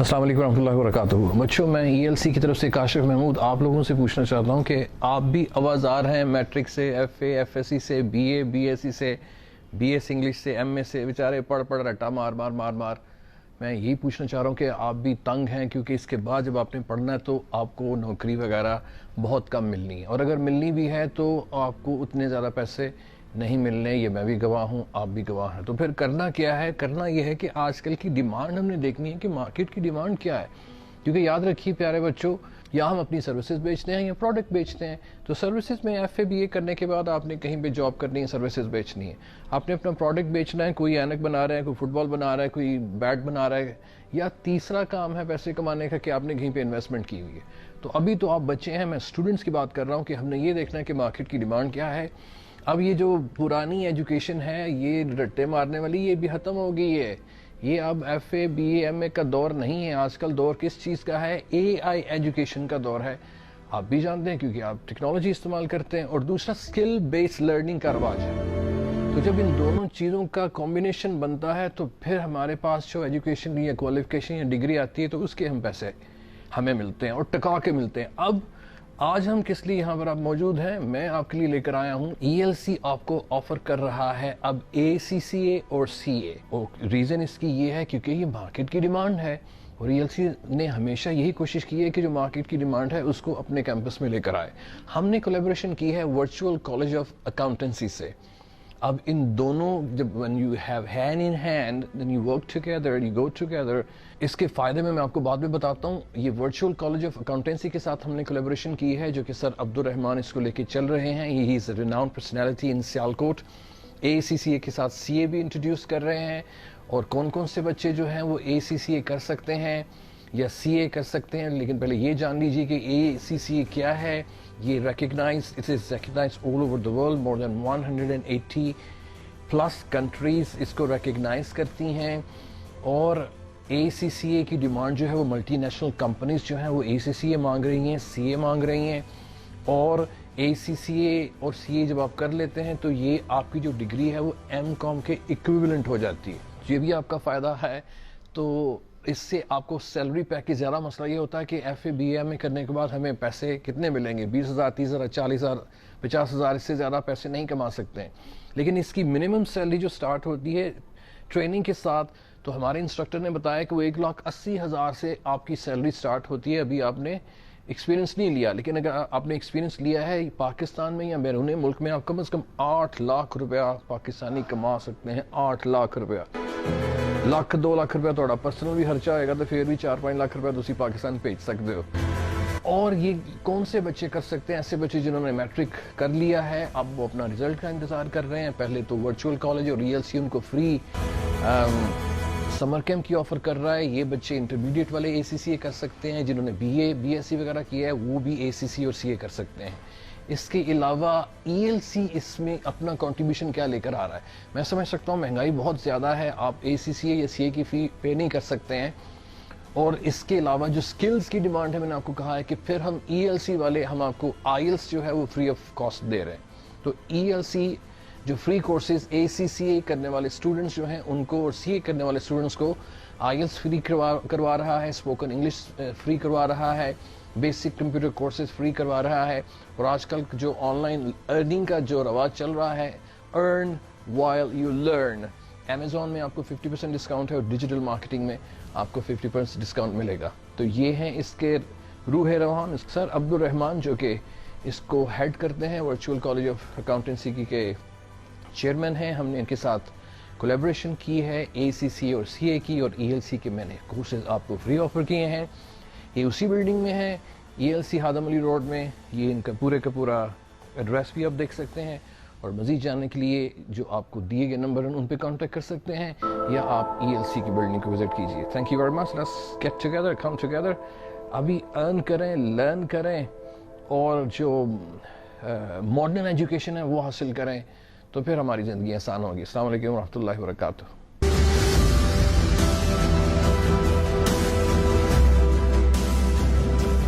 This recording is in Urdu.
السلام علیکم ورحمۃ اللہ وبرکاتہ۔ بچوں، میں ELC کی طرف سے کاشف محمود آپ لوگوں سے پوچھنا چاہتا ہوں کہ آپ بھی آوازار ہیں میٹرک سے، FA FSC سے، BA BSc سے، BS انگلش سے، MA سے، بیچارے پڑھ رٹا مار۔ میں یہی پوچھنا چاہ رہا ہوں کہ آپ بھی تنگ ہیں، کیونکہ اس کے بعد جب آپ نے پڑھنا ہے تو آپ کو نوکری وغیرہ بہت کم ملنی ہے، اور اگر ملنی بھی ہے تو آپ کو اتنے زیادہ پیسے نہیں ملنے۔ یہ میں بھی گواہ ہوں، آپ بھی گواہ ہیں۔ تو پھر کرنا کیا ہے؟ کرنا یہ ہے کہ آج کل کی ڈیمانڈ ہم نے دیکھنی ہے کہ مارکیٹ کی ڈیمانڈ کیا ہے، کیونکہ یاد رکھیے پیارے بچوں، یا ہم اپنی سروسز بیچتے ہیں یا پروڈکٹ بیچتے ہیں۔ تو سروسز میں FA BA کرنے کے بعد آپ نے کہیں پہ جاب کرنی ہے، سروسز بیچنی ہے، آپ نے اپنا پروڈکٹ بیچنا ہے، کوئی اینک بنا رہا ہے، کوئی فٹ بال بنا رہا ہے، کوئی بیٹ بنا رہا ہے، یا تیسرا کام ہے پیسے کمانے کا کہ آپ نے کہیں پہ انویسٹمنٹ کی ہوئی ہے۔ تو ابھی تو آپ بچے ہیں، میں اسٹوڈنٹس کی بات کر رہا ہوں کہ ہم نے یہ دیکھنا ہے کہ مارکیٹ کی ڈیمانڈ کیا ہے۔ اب یہ جو پرانی ایجوکیشن ہے، یہ رٹے مارنے والی، یہ بھی ختم ہو گئی ہے۔ یہ اب FA BA MA کا دور نہیں ہے، آج کل دور کس چیز کا ہے؟ AI ایجوکیشن کا دور ہے۔ آپ بھی جانتے ہیں کیونکہ آپ ٹیکنالوجی استعمال کرتے ہیں، اور دوسرا اسکل بیس لرننگ کا رواج ہے۔ تو جب ان دونوں چیزوں کا کمبینیشن بنتا ہے تو پھر ہمارے پاس جو ایجوکیشن یا کوالیفیکیشن یا ڈگری آتی ہے تو اس کے ہم پیسے ہمیں ملتے ہیں، اور ٹکا کے ملتے ہیں۔ اب آج ہم کس لیے یہاں پر آپ موجود ہیں؟ میں آپ کے لیے لے کر آیا ہوں ELC آپ کو آفر کر رہا ہے اب ACCA اور CA، اور ریزن اس کی یہ ہے کیونکہ یہ مارکیٹ کی ڈیمانڈ ہے، اور ELC نے ہمیشہ یہی کوشش کی ہے کہ جو مارکیٹ کی ڈیمانڈ ہے اس کو اپنے کیمپس میں لے کر آئے۔ ہم نے کولیبریشن کی ہے ورچوئل کالج آف اکاؤنٹنسی سے۔ اب ان دونوں جب when you have hand in hand then you work together, you go together، اس کے فائدے میں آپ کو بعد میں بتاتا ہوں۔ یہ ورچوئل کالج آف اکاؤنٹنسی کے ساتھ ہم نے کولیبریشن کی ہے، جو کہ سر عبدالرحمان اس کو لے کے چل رہے ہیں۔ He is a renowned personality in Sialkot. ACCA کے ساتھ CA بھی انٹروڈیوس کر رہے ہیں، اور کون سے بچے جو ہیں وہ ACCA کر سکتے ہیں یا CA کر سکتے ہیں۔ لیکن پہلے یہ جان لیجیے کہ ACCA کیا ہے۔ یہ it is recognized all over the world، more than 180 plus countries اس کو ریکگنائز کرتی ہیں، اور ACCA کی ڈیمانڈ جو ہے وہ ملٹی نیشنل کمپنیز جو ہیں وہ ACCA مانگ رہی ہیں، CA مانگ رہی ہیں، اور ACCA اور CA جب آپ کر لیتے ہیں تو یہ آپ کی جو ڈگری ہے وہ MCOM کے ایکویولنٹ ہو جاتی ہے۔ یہ بھی آپ کا فائدہ ہے۔ تو اس سے آپ کو سیلری پیکیج، زیادہ مسئلہ یہ ہوتا ہے کہ FA BA MA کرنے کے بعد ہمیں پیسے کتنے ملیں گے؟ 20,000 30,000 40,000 50,000، اس سے زیادہ پیسے نہیں کما سکتے ہیں۔ لیکن اس کی منیمم سیلری جو سٹارٹ ہوتی ہے ٹریننگ کے ساتھ، تو ہمارے انسٹرکٹر نے بتایا کہ وہ 1,80,000 سے آپ کی سیلری سٹارٹ ہوتی ہے۔ ابھی آپ نے ایکسپیرینس نہیں لیا، لیکن اگر آپ نے ایکسپیرینس لیا ہے پاکستان میں یا بیرون ملک میں، آپ کم از کم 8 لاکھ روپیہ پاکستانی کما سکتے ہیں۔ 8 لاکھ روپیہ، 1,00,000 2 لاکھ روپیہ تھوڑا پرسنل بھی خرچہ ہوئے گا تو پھر بھی 4-5 لاکھ روپیہ تسی پاکستان بھیج سکتے ہو۔ اور یہ کون سے بچے کر سکتے ہیں؟ ایسے بچے جنہوں نے میٹرک کر لیا ہے، اب وہ اپنا رزلٹ کا انتظار کر رہے ہیں۔ پہلے تو ورچوئل کالج اور ELC ان کو فری سمر کیمپ کی آفر کر رہا ہے۔ یہ بچے انٹرمیڈیٹ والے ACCA کر سکتے ہیں، جنہوں نے BA BSc وغیرہ کیا ہے وہ بھی ACCA اور CA کر سکتے ہیں۔ اس کے علاوہ ELC اس میں اپنا کنٹریبیوشن کیا لے کر آ رہا ہے؟ میں سمجھ سکتا ہوں مہنگائی بہت زیادہ ہے، آپ ACCA یا CA کی فی پے نہیں کر سکتے ہیں، اور اس کے علاوہ جو سکلز کی ڈیمانڈ ہے، میں نے آپ کو کہا ہے کہ پھر ہم ELC والے ہم آپ کو IELTS جو ہے وہ فری آف کاسٹ دے رہے ہیں۔ تو ELC جو فری کورسز ACCA کرنے والے اسٹوڈنٹس جو ہیں ان کو، اور CA کرنے والے اسٹوڈنٹس کو IELTS فری کروا رہا ہے، اسپوکن انگلش فری کروا رہا ہے، بیسک کمپیوٹر کورسز فری کروا رہا ہے، اور آج کل جو آن لائن ارننگ کا جو رواج چل رہا ہے، ارن وائل یو لرن، Amazon میں آپ کو 50% ڈسکاؤنٹ ہے، اور ڈیجیٹل مارکیٹنگ میں آپ کو 50% ڈسکاؤنٹ ملے گا۔ تو یہ ہیں اس کے روح روان۔ سر عبدالرحمان جو کہ اس کو ہیڈ کرتے ہیں، ورچوئل کالج آف اکاؤنٹنسی کی کے چیئرمین ہیں، ہم نے ان کے ساتھ کولیبریشن کی ہے ACCA اور CA کی، اور ELC کے میں نے کورسز آپ کو فری آفر کیے ہیں۔ یہ اسی بلڈنگ میں ہے، ELC ہادم علی روڈ میں۔ یہ ان کا پورا ایڈریس بھی آپ دیکھ سکتے ہیں، اور مزید جاننے کے لیے جو آپ کو دیے گئے نمبر ہیں ان پہ کانٹیکٹ کر سکتے ہیں، یا آپ ELC کی بلڈنگ کو وزٹ کیجیے۔ Thank you very much. Let's get together, come together. ابھی ارن کریں، لرن کریں، اور جو ماڈرن ایجوکیشن ہے وہ حاصل کریں، تو پھر ہماری زندگی آسان ہوگی۔ السلام علیکم ورحمۃ اللہ وبرکاتہ۔